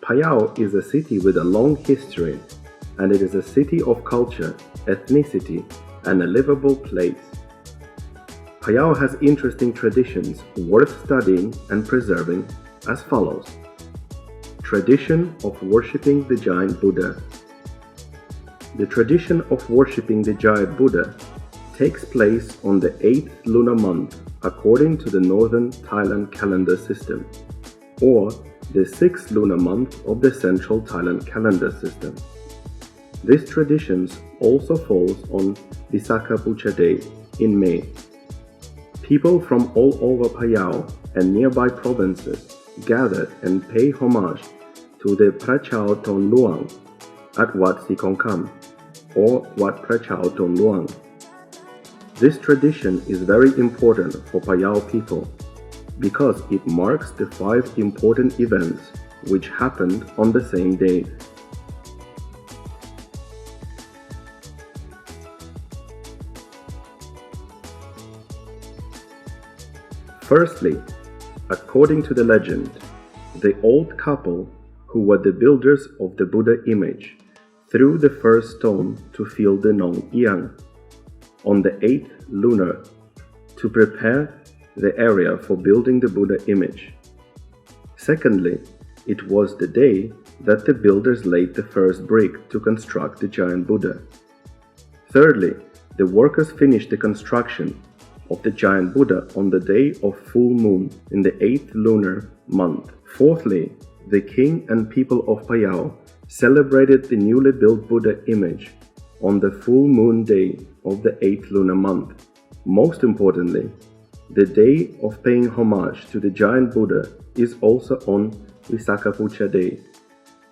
Phayao is a city with a long history, and it is a city of culture, ethnicity, and a livable place. Phayao has interesting traditions worth studying and preserving as follows. Tradition of worshipping the giant Buddha. The tradition of worshipping the giant Buddha takes place on the 8th lunar month according to the northern Thailand calendar system, or the 6th lunar month of the central Thailand calendar system. This tradition also falls on the Sacrificial Day in May. People from all over Phayao and nearby provinces gathered and pay homage to the Prachao Ton Luang at Wat Sikongkam, or Wat Prachao Ton Luang. This tradition is very important for Phayao people because it marks the 5 important events which happened on the same day. Firstly, according to the legend, the old couple who were the builders of the Buddha image threw the first stone to fill the Nong Yang on the 8th lunar to prepare the area for building the Buddha image. Secondly, it was the day that the builders laid the first brick to construct the giant Buddha. Thirdly, the workers finished the construction of the giant Buddha on the day of full moon in the 8th lunar month. Fourthly, the king and people of Phayao celebrated the newly built Buddha image on the full moon day of the 8th lunar month. Most importantly, the day of paying homage to the giant Buddha is also on Sacrificial Day,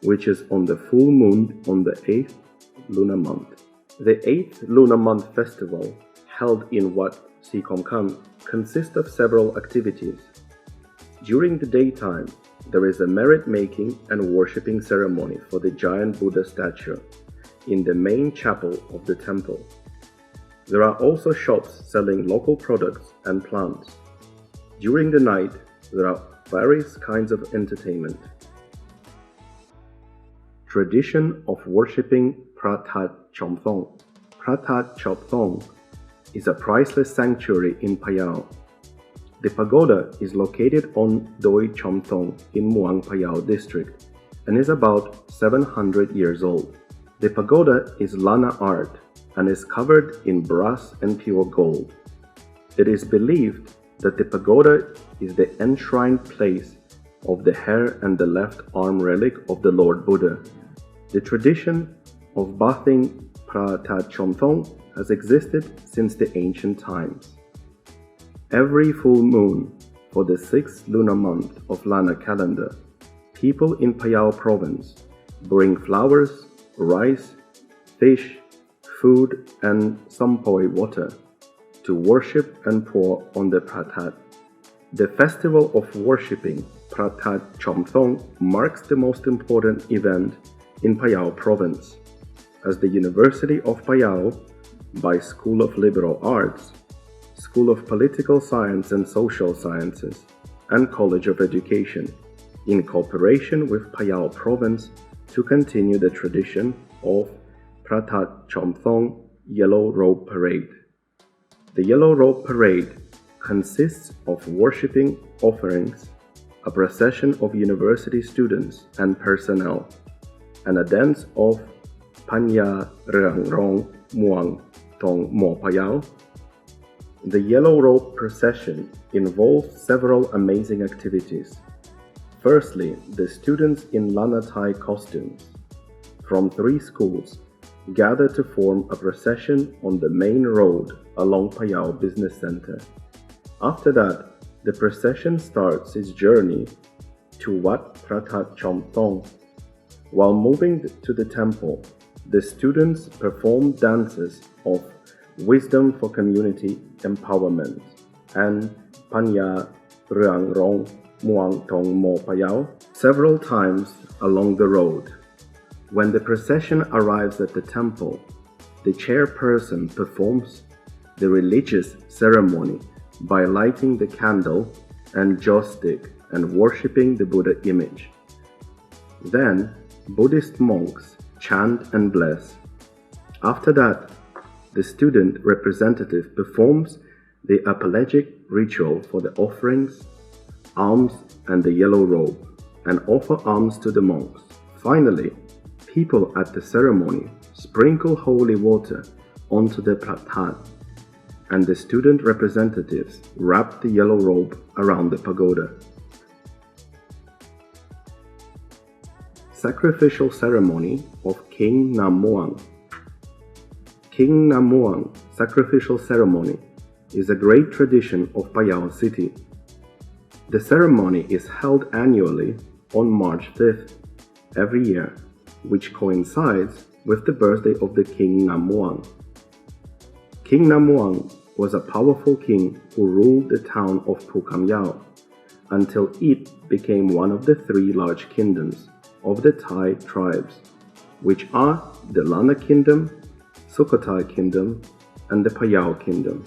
which is on the full moon on the 8th lunar month. The 8th lunar month festival, held in Wat Sikongkam, consists of several activities. During the daytime, there is a merit-making and worshipping ceremony for the giant Buddha statue in the main chapel of the temple. There are also shops selling local products and plants. During the night, there are various kinds of entertainment. Tradition of worshipping Pratat Chomthong. Pratat Chomthong is a priceless sanctuary in Phayao. The pagoda is located on Doi Chomthong in Muang Phayao district and is about 700 years old. The pagoda is Lana art and is covered in brass and pure gold. It is believed that the pagoda is the enshrined place of the hair and the left arm relic of the Lord Buddha. The tradition of bathing Pratat Chomthong has existed since the ancient times. Every full moon for the 6th lunar month of Lana calendar, people in Phayao province bring flowers, rice, fish, food, and sampoi water to worship and pour on the Pratat. The festival of worshipping Pratat Chomthong marks the most important event in Phayao province, as the University of Phayao, by School of Liberal Arts, School of Political Science and Social Sciences, and College of Education, in cooperation with Phayao province, to continue the tradition of Pratat Chomthong Yellow Robe Parade. The Yellow Robe Parade consists of worshipping offerings, a procession of university students and personnel, and a dance of Panya Rang Rong Muang Tong Mo Phayao. The Yellow Robe procession involves several amazing activities. Firstly, the students in Lana Thai costumes from 3 schools gather to form a procession on the main road along Phayao Business Center. After that, the procession starts its journey to Wat Pratat Chomthong. While moving to the temple, the students perform dances of Wisdom for Community Empowerment and Panya Rang Rong Muang Tong Mo Phayao several times along the road. When the procession arrives at the temple, the chairperson performs the religious ceremony by lighting the candle and joss stick and worshipping the Buddha image. Then, Buddhist monks chant and bless. After that, the student representative performs the apologetic ritual for the offerings, alms, and the yellow robe, and offer alms to the monks. Finally, people at the ceremony sprinkle holy water onto the pratat, and the student representatives wrap the yellow robe around the pagoda. Sacrificial ceremony of King Namuang. King Namuang sacrificial ceremony is a great tradition of Phayao city. The ceremony is held annually on March 5th every year, which coincides with the birthday of the King Namuang. King Namuang was a powerful king who ruled the town of Phayao until it became one of the three large kingdoms of the Thai tribes, which are the Lana Kingdom, Sukhothai Kingdom, and the Phayao Kingdom.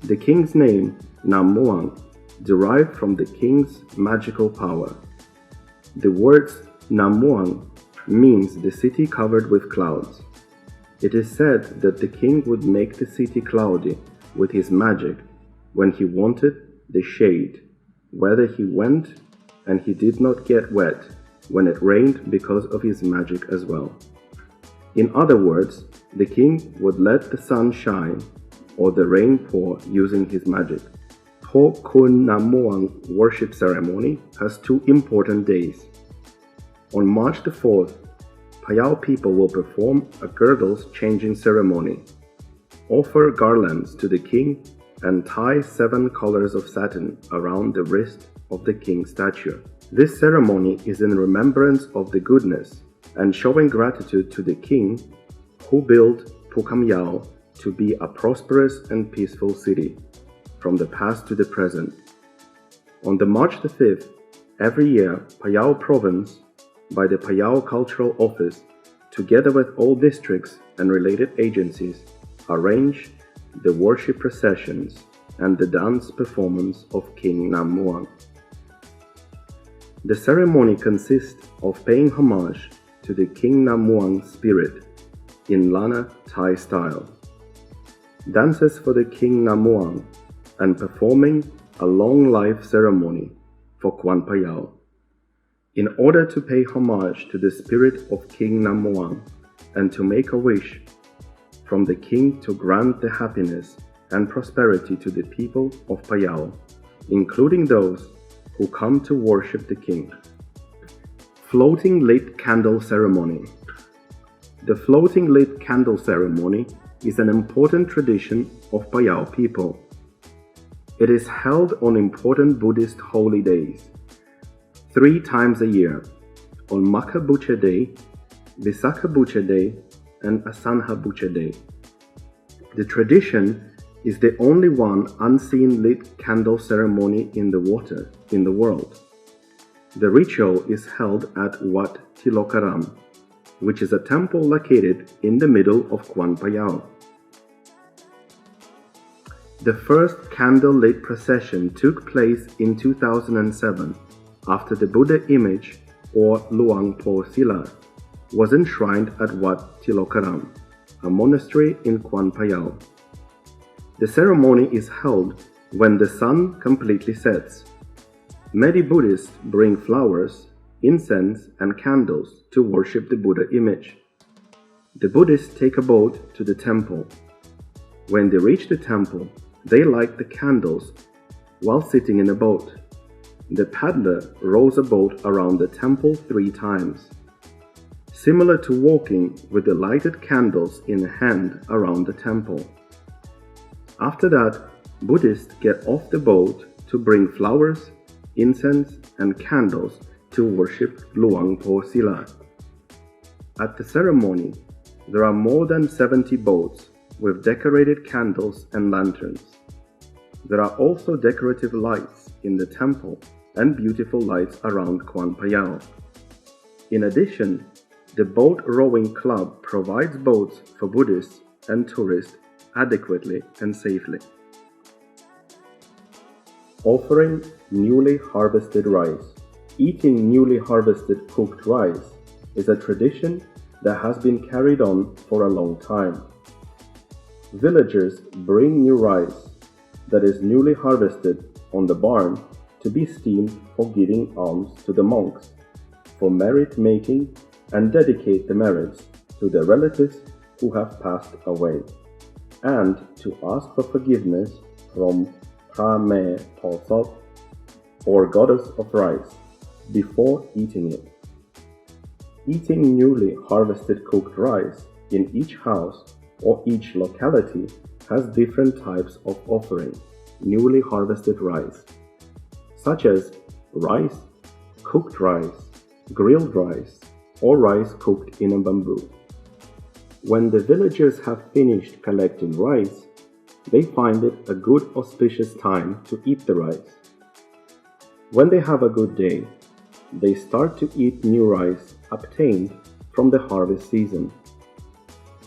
The king's name, Namuang, derived from the king's magical power. The words Namuang means the city covered with clouds. It is said that the king would make the city cloudy with his magic when he wanted the shade, whether he went and he did not get wet when it rained because of his magic as well. In other words, the king would let the sun shine or the rain pour using his magic. Ho Kun Namuang worship ceremony has two important days. On March the 4th, Phayao people will perform a girdles changing ceremony, offer garlands to the king, and tie 7 collars of satin around the wrist of the king's statue. This ceremony is in remembrance of the goodness and showing gratitude to the king who built Phayao to be a prosperous and peaceful city from the past to the present. On the March the 5th, every year, Phayao province, by the Phayao Cultural Office, together with all districts and related agencies, arrange the worship processions and the dance performance of King Namuang. The ceremony consists of paying homage to the King Namuang spirit in Lana Thai style, dances for the King Namuang, and performing a long life ceremony for Kwan Phayao. In order to pay homage to the spirit of King Namuang and to make a wish from the king to grant the happiness and prosperity to the people of Phayao, including those who come to worship the king. Floating lit candle ceremony. The floating lit candle ceremony is an important tradition of Phayao people. It is held on important Buddhist holy days, 3 times a year, on Makha Bucha Day, Visakha Bucha Day, and Asanha Bucha Day. The tradition is the only one unseen lit candle ceremony in the water in the world. The ritual is held at Wat Tilokaram, which is a temple located in the middle of Kwan Phayao. The first candlelit procession took place in 2007 after the Buddha image, or Luang Po Sila, was enshrined at Wat Tilokaram, a monastery in Kwan Phayao. The ceremony is held when the sun completely sets. Many Buddhists bring flowers, incense, and candles to worship the Buddha image. The Buddhists take a boat to the temple. When they reach the temple, they light the candles while sitting in a boat. The paddler rows a boat around the temple 3 times, similar to walking with the lighted candles in hand around the temple. After that, Buddhists get off the boat to bring flowers, incense, and candles to worship Luang Po Sila. At the ceremony, there are more than 70 boats with decorated candles and lanterns. There are also decorative lights in the temple and beautiful lights around Kwan Phayao. In addition, the Boat Rowing Club provides boats for Buddhists and tourists adequately and safely. Offering newly harvested rice. Eating newly harvested cooked rice is a tradition that has been carried on for a long time. Villagers bring new rice that is newly harvested on the barn to be steamed for giving alms to the monks, for merit making, and dedicate the merits to their relatives who have passed away, and to ask for forgiveness from Pra-me Posot, or goddess of rice, before eating it. Eating newly harvested cooked rice in each house or each locality has different types of offering newly harvested rice, such as rice, cooked rice, grilled rice, or rice cooked in a bamboo. When the villagers have finished collecting rice, they find it a good auspicious time to eat the rice. When they have a good day, they start to eat new rice obtained from the harvest season.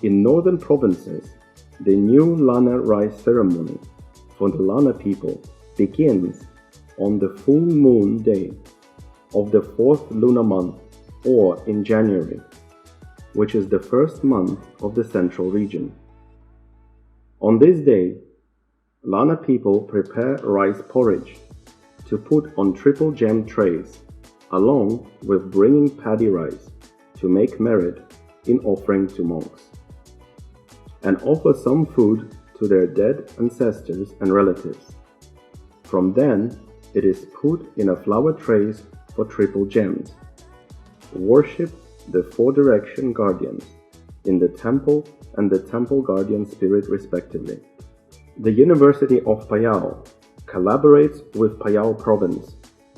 In northern provinces, the new Lana rice ceremony for the Lana people begins on the full moon day of the 4th lunar month, or in January, which is the first month of the central region. On this day, Lana people prepare rice porridge to put on triple gem trays, along with bringing paddy rice to make merit in offering to monks, and offer some food to their dead ancestors and relatives. From then, it is put in a flower trays for triple gems. Worship the 4 direction guardians in the temple and the temple guardian spirit respectively. The University of Phayao collaborates with Phayao province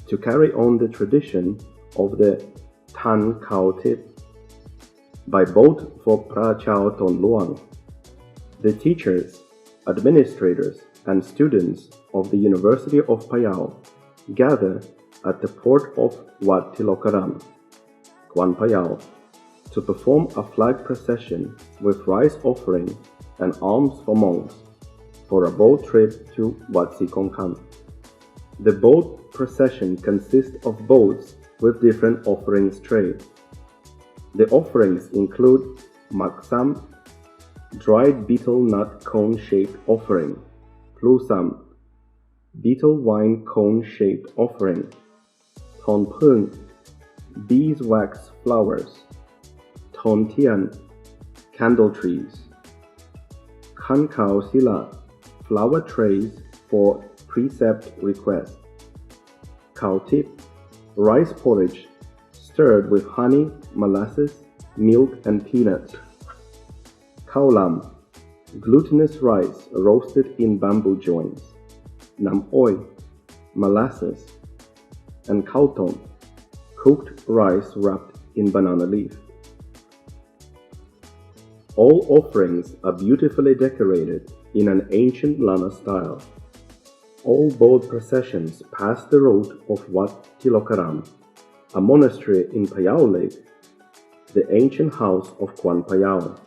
to carry on the tradition of the Tan Khao Tip by boat for Pra Chao Ton Luang. The teachers, administrators, and students of the University of Phayao gather at the port of Wat Tilokaram, Kwan Phayao, to perform a flag procession with rice offering and alms for monks for a boat trip to Wat Sikongkam. The boat procession consists of boats with different offerings trays. The offerings include maksam, dried betel nut cone-shaped offering, plusam, betel wine cone-shaped offering, tonpung, beeswax flowers, tontian, candle trees, kankao sila, flower trays for precept request, kautip, rice porridge stirred with honey, molasses, milk, and peanuts, kaulam, glutinous rice roasted in bamboo joints, namoi, molasses, and kauton, cooked rice wrapped in banana leaf. All offerings are beautifully decorated in an ancient Lana style. All boat processions pass the road of Wat Tilokaram, a monastery in Phayao Lake, the ancient house of Kwan Phayao,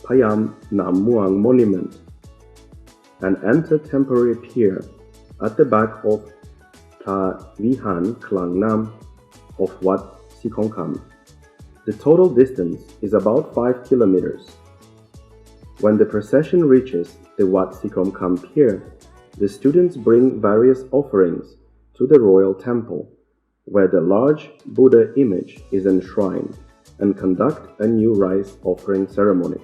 Phayam Nam Muang Monument, and enter temporary pier at the back of Ta Vihan Klang Nam of Wat Sikongkam. The total distance is about 5 kilometers. When the procession reaches the Wat Sikongkam pier, the students bring various offerings to the royal temple, where the large Buddha image is enshrined, and conduct a new rice offering ceremony.